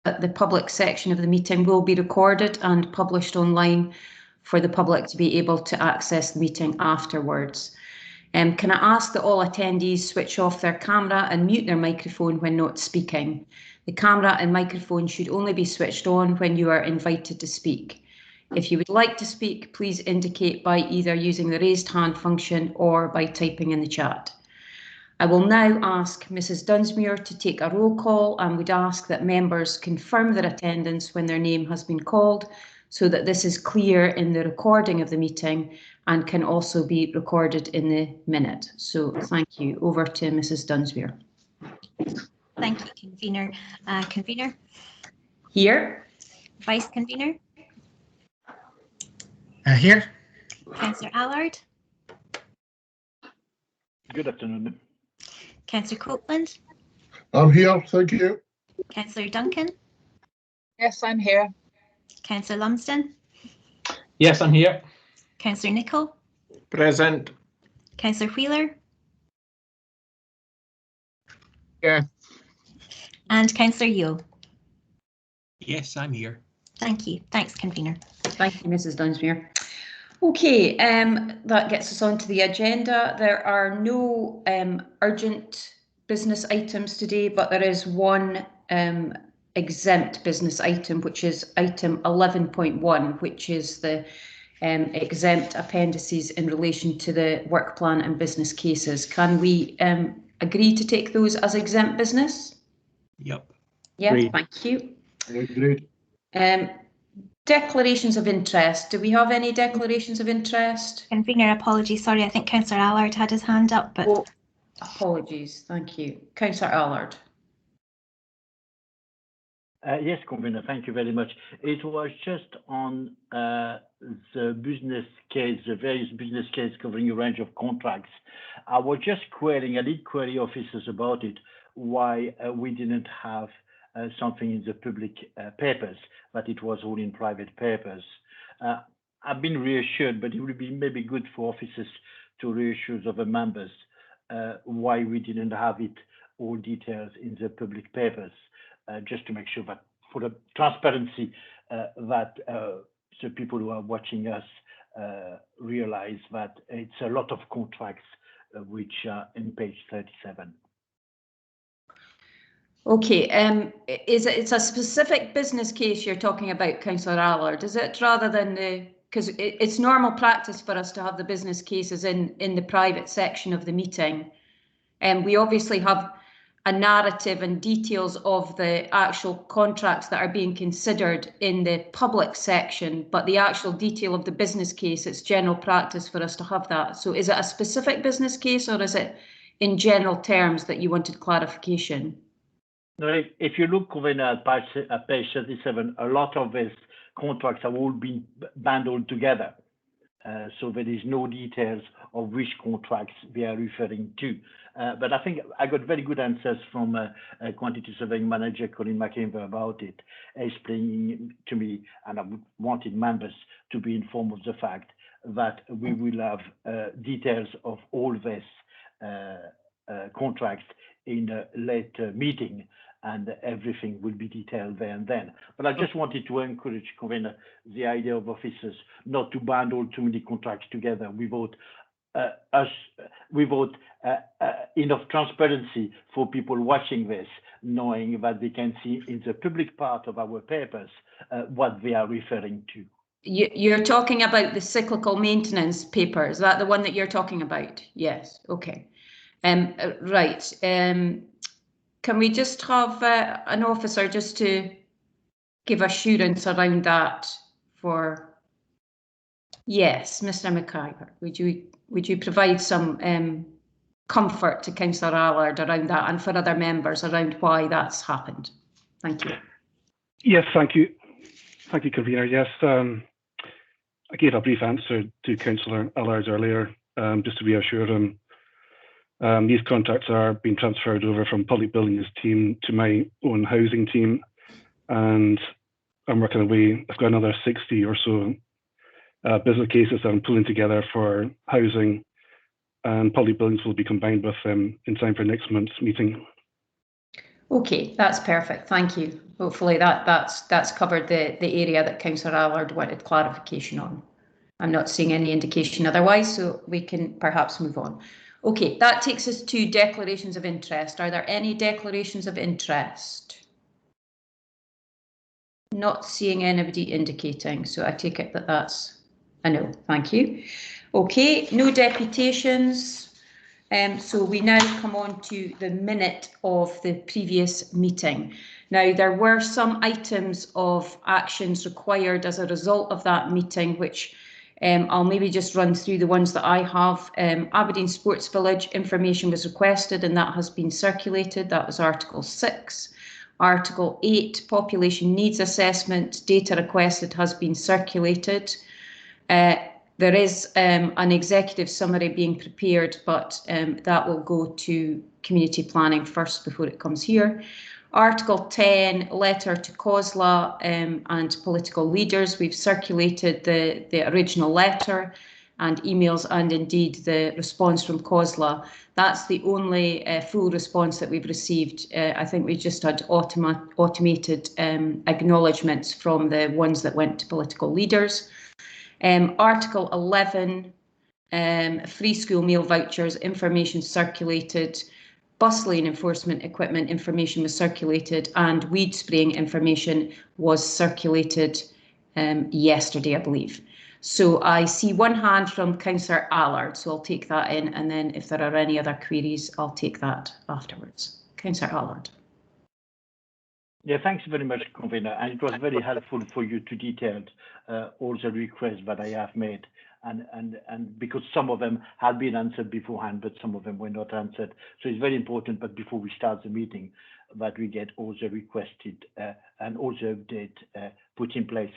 that the public section of the meeting will be recorded and published online for the public to be able to access the meeting afterwards. Can I ask that all attendees switch off their camera and mute their microphone when not speaking? The camera and microphone should only be switched on when you are invited to speak. If you would like to speak, please indicate by either using the raised hand function or by typing in the chat. I will now ask Mrs. Dunsmuir to take a roll call and would ask that members confirm their attendance when their name has been called, so that this is clear in the recording of the meeting and can also be recorded in the minute. So thank you. Over to Mrs. Dunsmuir. Thank you, Convener. Convener? Here. Vice Convener? Here. Councillor Allard? Good afternoon. Councillor Copeland? I'm here, thank you. Councillor Duncan? Yes, I'm here. Councillor Lumsden? Yes, I'm here. Councillor Nicholl? Present. Councillor Wheeler? Yeah. And Councillor Yeo? Yes, I'm here. Thank you. Thanks, Convener. Thank you, Mrs. Dunsmuir. Okay, that gets us on to the agenda. There are no urgent business items today, but there is one exempt business item, which is item 11.1, which is the exempt appendices in relation to the work plan and business cases. Can we agree to take those as exempt business? Yep. Yeah, Agreed. thank you. Agreed. Declarations of interest. Do we have any declarations of interest? Convener, apologies. Sorry, I think Councillor Allard had his hand up, but... Oh, apologies. Thank you. Councillor Allard. Yes, Convener, thank you very much. It was just on the business case, the various business cases covering a range of contracts. I was just querying, I did query officers about it, why we didn't have something in the public papers, but it was all in private papers. I've been reassured, but it would be maybe good for officers to reassure other members why we didn't have it, all details in the public papers, just to make sure that for the transparency that the people who are watching us realize that it's a lot of contracts which are in page 37. Okay, it's a specific business case you're talking about, Councillor Allard, is it, rather than the, because it's normal practice for us to have the business cases in the private section of the meeting. And we obviously have a narrative and details of the actual contracts that are being considered in the public section, but the actual detail of the business case, it's general practice for us to have that. So is it a specific business case, or is it in general terms that you wanted clarification? No, if you look, Convener, at page 37, a lot of these contracts have all been bundled together. So there is no details of which contracts we are referring to. But I think I got very good answers from Quantity Surveying Manager Colin McInver about it, explaining to me, and I wanted members to be informed of the fact that we will have details of all these contracts in a later meeting, and everything will be detailed there and then. But I just wanted to encourage, Convener, the idea of officers not to bundle too many contracts together without enough transparency for people watching this, knowing that they can see in the public part of our papers what they are referring to. You're talking about the cyclical maintenance paper. Is that the one that you're talking about? Yes. Okay. Right. Can we just have an officer just to give assurance around that for? Yes, Mr. McIver, would you provide some comfort to Councillor Allard around that, and for other members around why that's happened? Thank you. Yes, thank you. Thank you, Convener. Yes, I gave a brief answer to Councillor Allard earlier, just to reassure him. These contracts are being transferred over from public buildings team to my own housing team, and I'm working away. I've got another 60 or so business cases that I'm pulling together for housing, and public buildings will be combined with them in time for next month's meeting. Okay, that's perfect. Thank you. Hopefully that's covered the area that Councillor Allard wanted clarification on. I'm not seeing any indication otherwise, so we can perhaps move on. Okay, that takes us to declarations of interest. Are there any declarations of interest? Not seeing anybody indicating, so I take it that that's a no. Thank you. Okay, no deputations. So we now come on to the minute of the previous meeting. Now, there were some items of actions required as a result of that meeting, which I'll maybe just run through the ones that I have. Aberdeen Sports Village information was requested and that has been circulated. That was Article 6. Article 8, population needs assessment, data requested has been circulated. There is an executive summary being prepared, but that will go to community planning first before it comes here. Article 10, letter to COSLA and political leaders. We've circulated the original letter and emails and indeed the response from COSLA. That's the only full response that we've received. I think we just had automated acknowledgements from the ones that went to political leaders. Article 11, free school meal vouchers, information circulated. Bus lane enforcement equipment information was circulated and weed spraying information was circulated yesterday, I believe. So I see one hand from Councillor Allard, so I'll take that in, and then if there are any other queries, I'll take that afterwards. Councillor Allard. Yeah, thanks very much, Convener. And it was very helpful for you to detail all the requests that I have made. And because some of them had been answered beforehand, but some of them were not answered. So it's very important, but before we start the meeting, that we get all the requested and all the update put in place.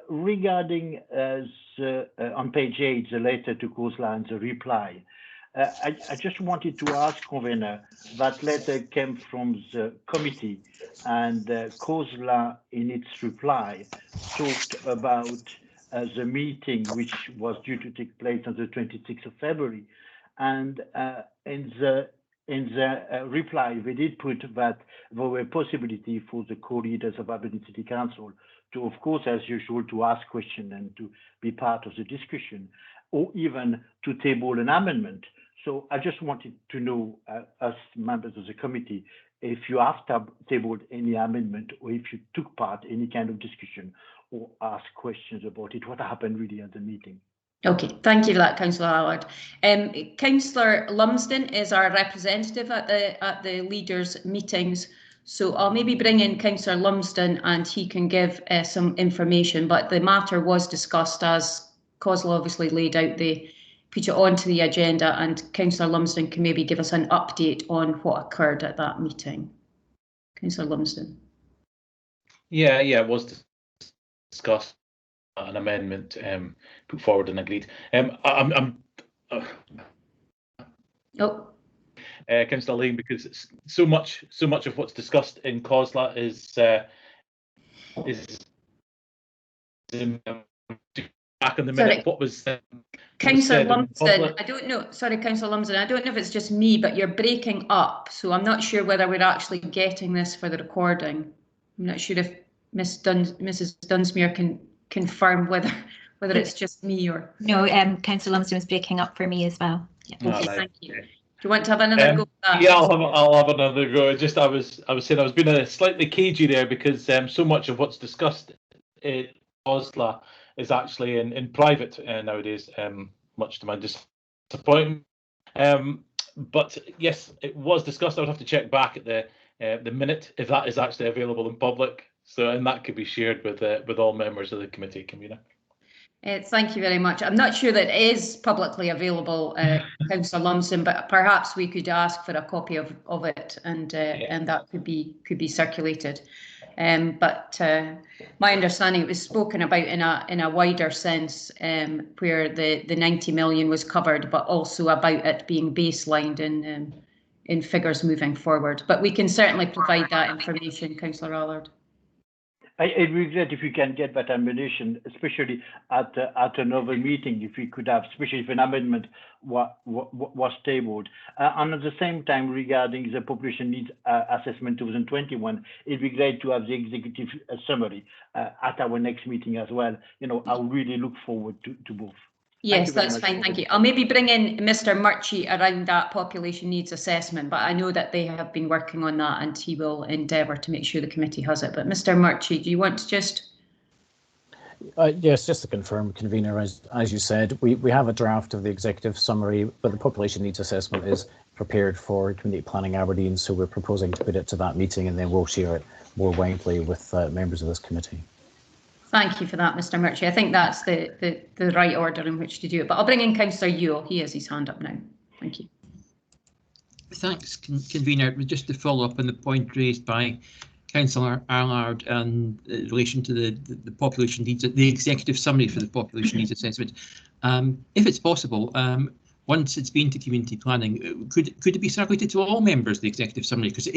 Regarding on page 8, the letter to COSLA and the reply, I just wanted to ask Convener, that letter came from the committee and COSLA in its reply talked about the meeting which was due to take place on the 26th of February. And in the reply, they did put that there were possibility for the co-leaders of Aberdeen City Council to, of course, as usual, to ask questions and to be part of the discussion, or even to table an amendment. So I just wanted to know, as members of the committee, if you have tabled any amendment or if you took part in any kind of discussion or asked questions about it, what happened really at the meeting. Okay, thank you for that, Councillor Allard. Councillor Lumsden is our representative at the leaders' meetings, so I'll maybe bring in Councillor Lumsden and he can give some information, but the matter was discussed as COSLA obviously laid out put it onto the agenda, and Councillor Lumsden can maybe give us an update on what occurred at that meeting. Councillor Lumsden. Yeah, it was discussed, an amendment put forward and agreed. Councillor Lane, because it's so much of what's discussed in COSLA is back on the minute. What was Councillor Lumsden, I don't know. Sorry, Councillor Lumsden, I don't know if it's just me, but you're breaking up, so I'm not sure whether we're actually getting this for the recording. I'm not sure if Mrs. Dunsmuir can confirm whether it's just me or no. Councillor Lumsden was breaking up for me as well. Yeah. Okay, thank you. Do you want to have another go at that? Yeah, I'll have another go. Just I was saying I was being slightly cagey there because so much of what's discussed in COSLA is actually in private nowadays, much to my disappointment. But yes, it was discussed. I would have to check back at the minute if that is actually available in public. So, and that could be shared with all members of the committee, Convener. Thank you very much. I'm not sure that it is publicly available, Councillor Lumsden, but perhaps we could ask for a copy of it, and that could be circulated. But my understanding, it was spoken about in a wider sense, where the 90 million was covered, but also about it being baselined in figures moving forward. But we can certainly provide that information, Councillor Allard. It'd be great if you can get that ammunition, especially at another meeting, if we could have, especially if an amendment was tabled. And at the same time, regarding the population needs assessment 2021, it'd be great to have the executive summary at our next meeting as well. You know, I really look forward to both. Yes, that's fine, thank you. I'll maybe bring in Mr. Murchie around that population needs assessment, but I know that they have been working on that and he will endeavour to make sure the committee has it. But Mr. Murchie, do you want to just... Yes, just to confirm, convener, as you said, we have a draft of the executive summary, but the population needs assessment is prepared for Community Planning Aberdeen, so we're proposing to put it to that meeting and then we'll share it more widely with members of this committee. Thank you for that, Mr. Murchie. I think that's the right order in which to do it. But I'll bring in Councillor Ewell. He has his hand up now. Thank you. Thanks, convener. Just to follow up on the point raised by Councillor Allard in relation to the population needs, the executive summary for the population needs assessment. If it's possible, once it's been to community planning, could it be circulated to all members of the executive summary? Because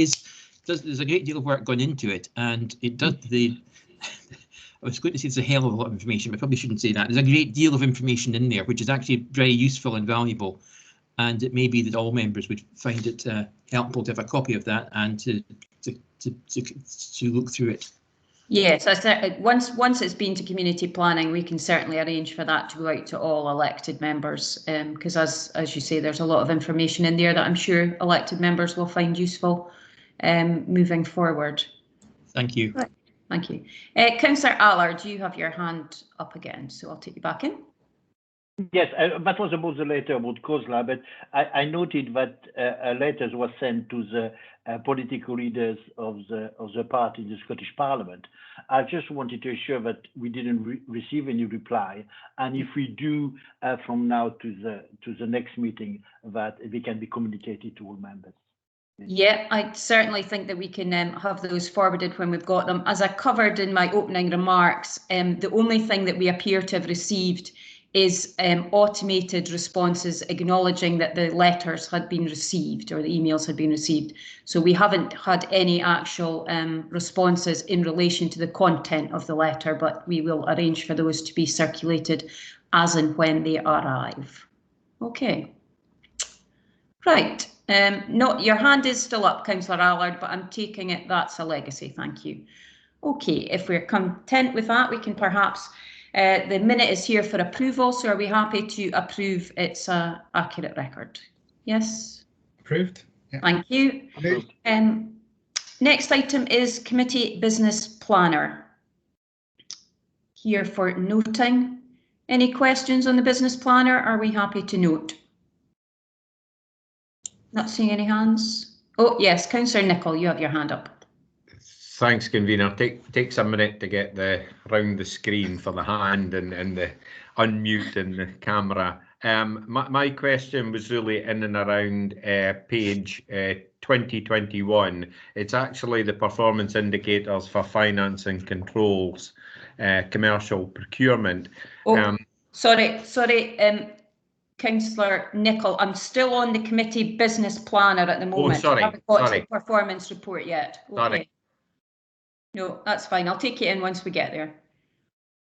there's a great deal of work gone into it, and it does I was going to say it's a hell of a lot of information, but I probably shouldn't say that. There's a great deal of information in there, which is actually very useful and valuable. And it may be that all members would find it helpful to have a copy of that and to look through it. Yes, once it's been to community planning, we can certainly arrange for that to go out to all elected members. Because as you say, there's a lot of information in there that I'm sure elected members will find useful moving forward. Thank you. Right. Thank you. Councillor Allard, you have your hand up again, so I'll take you back in. Yes, that was about the letter about COSLA, but I noted that a letter was sent to the political leaders of the party in the Scottish Parliament. I just wanted to assure that we didn't receive any reply, and if we do, from now to the next meeting, that they can be communicated to all members. Yeah, I certainly think that we can have those forwarded when we've got them. As I covered in my opening remarks, the only thing that we appear to have received is automated responses acknowledging that the letters had been received or the emails had been received. So we haven't had any actual responses in relation to the content of the letter, but we will arrange for those to be circulated as and when they arrive. Okay. Right. Your hand is still up, Councillor Allard, but I'm taking it that's a legacy. Thank you. Okay, if we're content with that, we can perhaps, the minute is here for approval, so are we happy to approve its accurate record? Yes? Approved. Yeah. Thank you. Approved. Next item is Committee Business Planner. Here for noting. Any questions on the Business Planner? Are we happy to note? Not seeing any hands. Oh, yes, Councillor Nicholl, you have your hand up. Thanks, convener. Takes a minute to get around the screen for the hand and the unmute and the camera. My question was really in and around page 2021. It's actually the performance indicators for finance and controls, commercial procurement. Oh, sorry. Councillor Nicholl, I'm still on the committee business planner at the moment. Oh, sorry. I haven't got to the performance report yet. Okay. Sorry. No, that's fine. I'll take it in once we get there.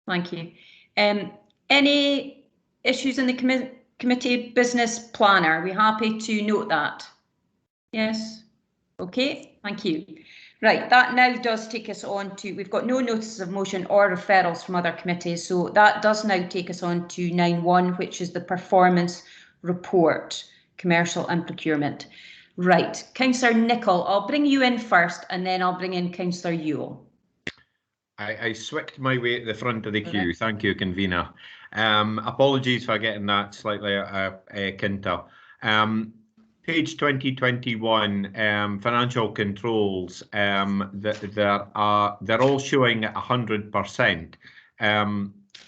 Thank you. Any issues in the committee business planner? Are we happy to note that? Yes. Okay. Thank you. Right, that now does take us on to, we've got no notices of motion or referrals from other committees, so that does now take us on to 9.1, which is the performance report, commercial and procurement. Right, Councillor Nicholl, I'll bring you in first and then I'll bring in Councillor Ewell. I swicked my way at the front of the queue. Right. Thank you, convener. Apologies for getting that slightly kinter. Page 2021, financial controls, they're all showing 100%.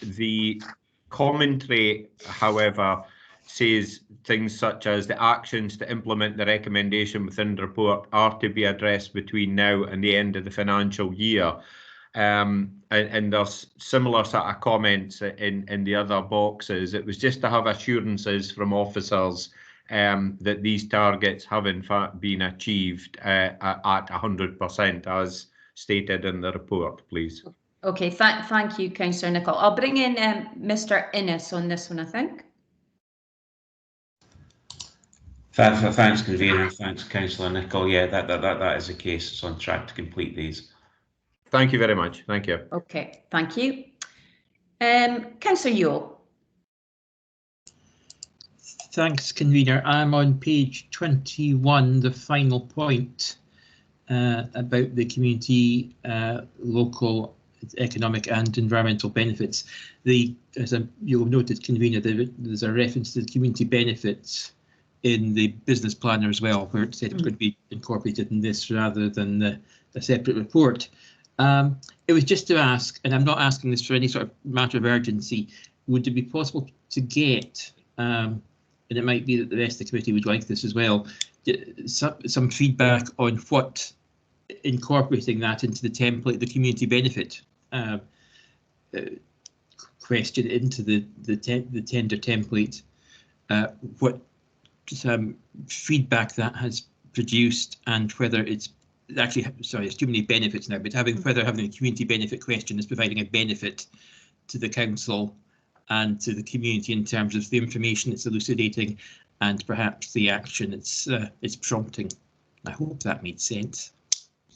The commentary, however, says things such as the actions to implement the recommendation within the report are to be addressed between now and the end of the financial year. And there's similar sort of comments in the other boxes. It was just to have assurances from officers that these targets have in fact been achieved at 100% as stated in the report, please. Okay, thank you, Councillor Nicholl. I'll bring in Mr. Innes on this one, I think. Thanks, convener. Thanks, Councillor Nicholl. Yeah, that is the case. It's on track to complete these. Thank you very much. Thank you. Okay, thank you. Councillor Yule. Thanks, convener. I'm on page 21, the final point about the community, local, economic and environmental benefits. As you'll have noted, convener, there's a reference to the community benefits in the business planner as well, where it said it could be incorporated in this rather than the separate report. It was just to ask, and I'm not asking this for any sort of matter of urgency, would it be possible to get, and it might be that the rest of the committee would like this as well, some feedback on what incorporating that into the template, the community benefit question into the tender template, what feedback that has produced, and whether it's actually, sorry, it's too many benefits now, but whether having a community benefit question is providing a benefit to the council and to the community in terms of the information it's elucidating and perhaps the action it's prompting. I hope that made sense.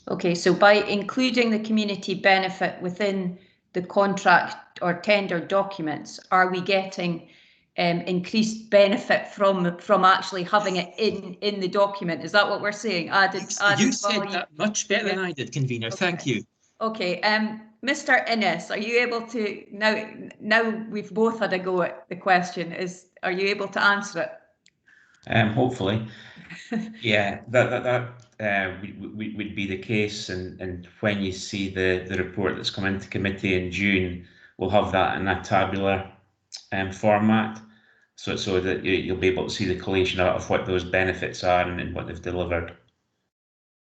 Okay, so by including the community benefit within the contract or tender documents, are we getting increased benefit from actually having it in the document? Is that what we're saying? You said that much better than I did, convener. Okay. Thank you. Okay, Mr. Innes, are you able to now we've both had a go at the question? Are you able to answer it? Hopefully. Yeah, that would be the case, and when you see the report that's come into committee in June, we'll have that in a tabular format, so that you'll be able to see the collation of what those benefits are and what they've delivered.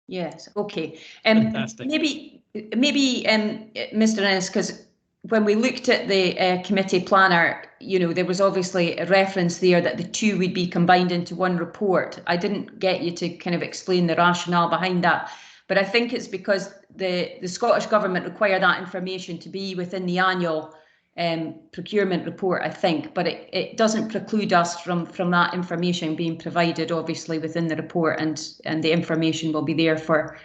Yes. Okay. Maybe Mr. Innes, because when we looked at the committee planner, there was obviously a reference there that the two would be combined into one report. I didn't get you to kind of explain the rationale behind that, but I think it's because the Scottish Government require that information to be within the annual procurement report, I think, but it doesn't preclude us from that information being provided, obviously, within the report, and the information will be there for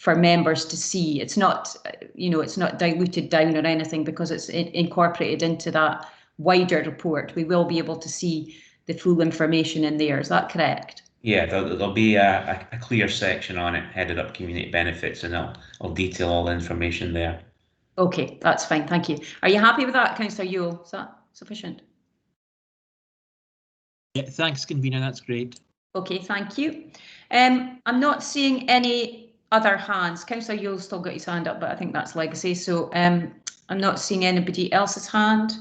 members to see. It's not, it's not diluted down or anything because it's incorporated into that wider report. We will be able to see the full information in there. Is that correct? Yeah, there'll be a clear section on it headed up community benefits, and I'll detail all the information there. Okay, that's fine. Thank you. Are you happy with that, Councillor Yule? Is that sufficient? Yeah, thanks, convener. That's great. Okay, thank you. I'm not seeing any other hands. Councillor Yule's still got his hand up, but I think that's legacy. So I'm not seeing anybody else's hand.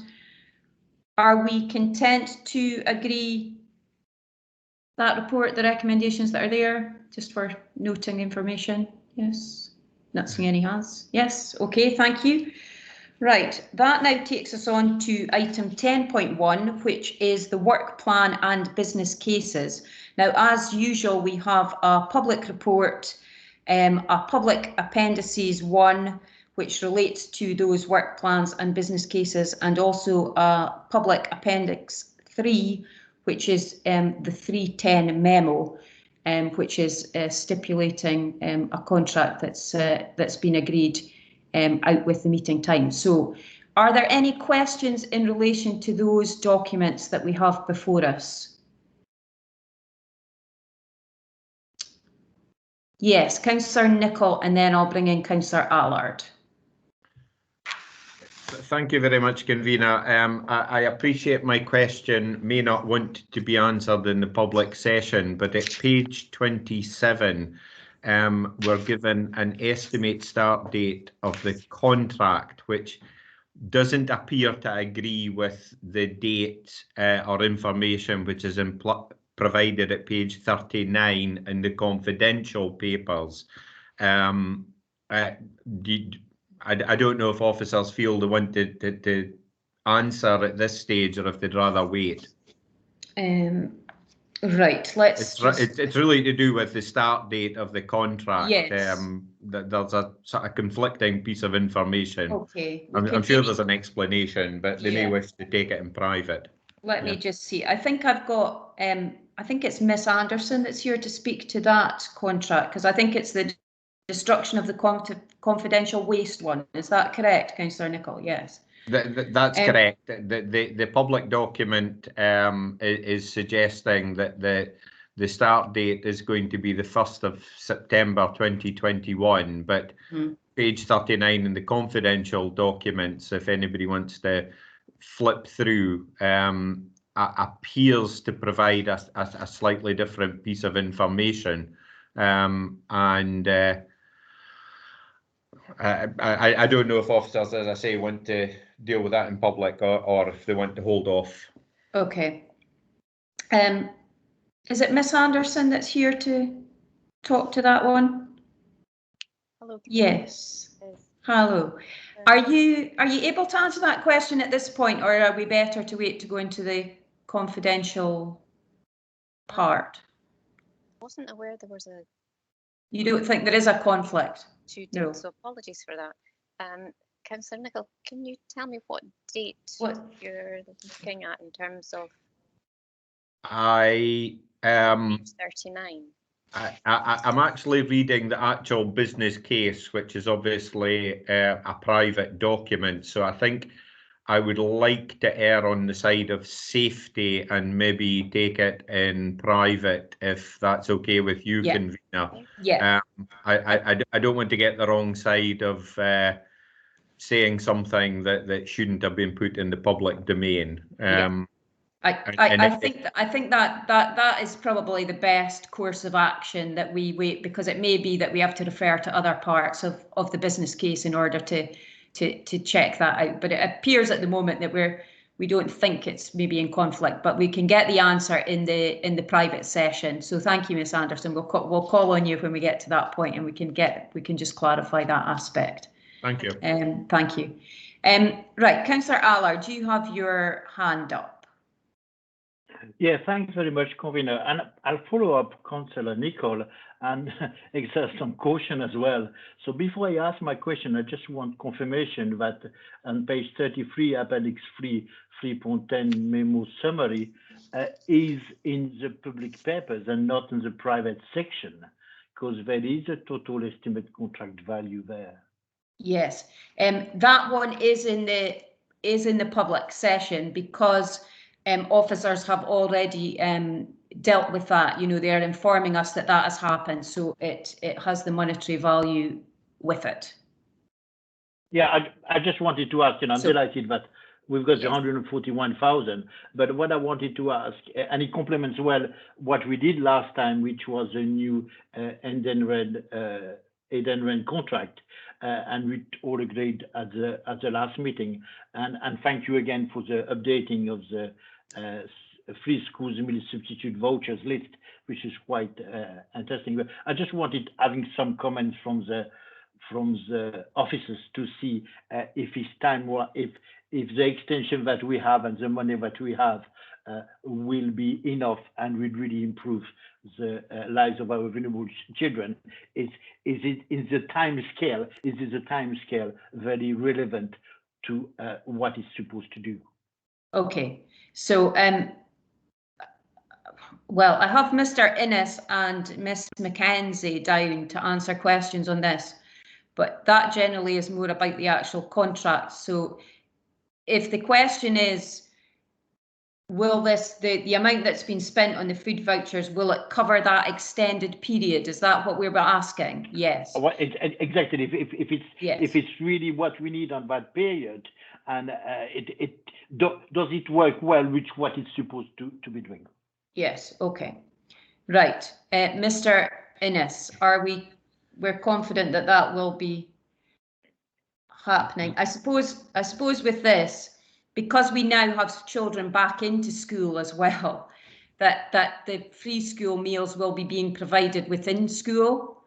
Are we content to agree that report, the recommendations that are there, just for noting information? Yes. Not seeing any hands. Yes. Okay, thank you. Right, that now takes us on to item 10.1, which is the work plan and business cases. Now, as usual, we have a public report, a public appendices 1, which relates to those work plans and business cases, and also a public appendix 3, which is the 310 memo, which is stipulating a contract that's been agreed out with the meeting time. So are there any questions in relation to those documents that we have before us? Yes, Councillor Nicholl, and then I'll bring in Councillor Allard. Thank you very much, convener. I appreciate my question may not want to be answered in the public session, but at page 27, we're given an estimate start date of the contract, which doesn't appear to agree with the date or information which is provided at page 39 in the confidential papers. I don't know if officers feel they want to answer at this stage or if they'd rather wait. Right, It's really to do with the start date of the contract. Yes. There's a sort of conflicting piece of information. Okay. I'm sure there's an explanation, but they may Yeah. wish to take it in private. Let me just see. I think I've got, I think it's Miss Anderson that's here to speak to that contract, because I think it's the destruction of the confidential waste one. Is that correct, Councillor Nicholl? Yes. That's correct. The public document is suggesting that the start date is going to be the 1st of September 2021, but page 39 in the confidential documents, if anybody wants to flip through, appears to provide a slightly different piece of information. I don't know if officers, as I say, want to deal with that in public or if they want to hold off. Okay. Is it Miss Anderson that's here to talk to that one? Hello. Yes. Hello. Are you able to answer that question at this point, or are we better to wait to go into the confidential part? I wasn't aware there was a... You don't think there is a conflict? No. So apologies for that. Councillor Nicholl, can you tell me what date you're looking at in terms of 39? I'm actually reading the actual business case, which is obviously a private document. So I think I would like to err on the side of safety and maybe take it in private, if that's okay with you, Convener. Yeah. I don't want to get the wrong side of saying something that shouldn't have been put in the public domain. I think that is probably the best course of action, that we wait, because it may be that we have to refer to other parts of the business case in order to check that out. But it appears at the moment that we don't think it's maybe in conflict, but we can get the answer in the private session. So thank you, Miss Anderson. We'll call on you when we get to that point, and we can just clarify that aspect. Thank you. Thank you. Right, Councillor Allard, do you have your hand up? Yeah, thanks very much, Convener. And I'll follow up Councillor Nicholl and exert some caution as well. So before I ask my question, I just want confirmation that on page 33, Appendix 3, 3.10 memo summary is in the public papers and not in the private section, because there is a total estimate contract value there. Yes, that one is in the public session, because officers have already dealt with that. You know, they are informing us that has happened, so it has the monetary value with it. Yeah, I just wanted to ask, and I'm delighted that we've got the 141,000. But what I wanted to ask, and it complements well what we did last time, which was a new Edenred contract, and we all agreed at the last meeting. And thank you again for the updating of the free schools meal substitute vouchers list, which is quite interesting. But I just wanted having some comments from the officers to see if it's time, or if the extension that we have and the money that we have will be enough and will really improve the lives of our vulnerable children. Is it in the time scale? Is the time scale very relevant to what it's supposed to do? Okay, so well, I have Mr. Innes and Miss Mackenzie down to answer questions on this, but that generally is more about the actual contract. So if the question is, will the amount that's been spent on the food vouchers, will it cover that extended period? Is that what we're asking? Yes. Exactly. If it's really what we need on that period, and does it work well with what it's supposed to be doing? Yes. Okay. Right. Mr. Innes, we're confident that will be happening. I suppose with this, because we now have children back into school as well, that the free school meals will be being provided within school.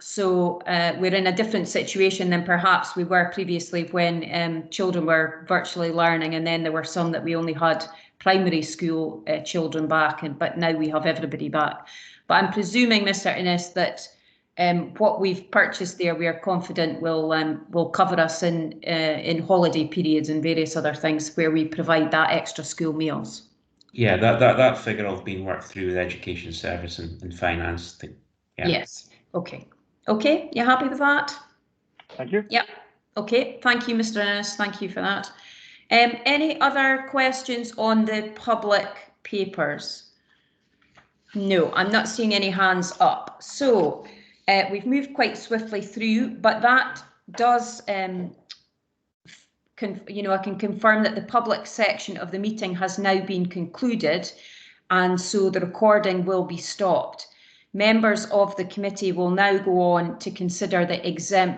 So we're in a different situation than perhaps we were previously, when children were virtually learning, and then there were some that we only had primary school children back, but now we have everybody back. But I'm presuming, Mr. Innes, that what we've purchased there, we are confident will cover us in holiday periods and various other things where we provide that extra school meals. Yeah, that figure will be worked through with Education Service and Finance. Yeah. Yes. Okay. Okay. You happy with that? Thank you. Yep. Okay. Thank you, Mr. Innes. Thank you for that. Any other questions on the public papers? No, I'm not seeing any hands up. So we've moved quite swiftly through, but that does, I can confirm that the public section of the meeting has now been concluded, and so the recording will be stopped. Members of the committee will now go on to consider the exempt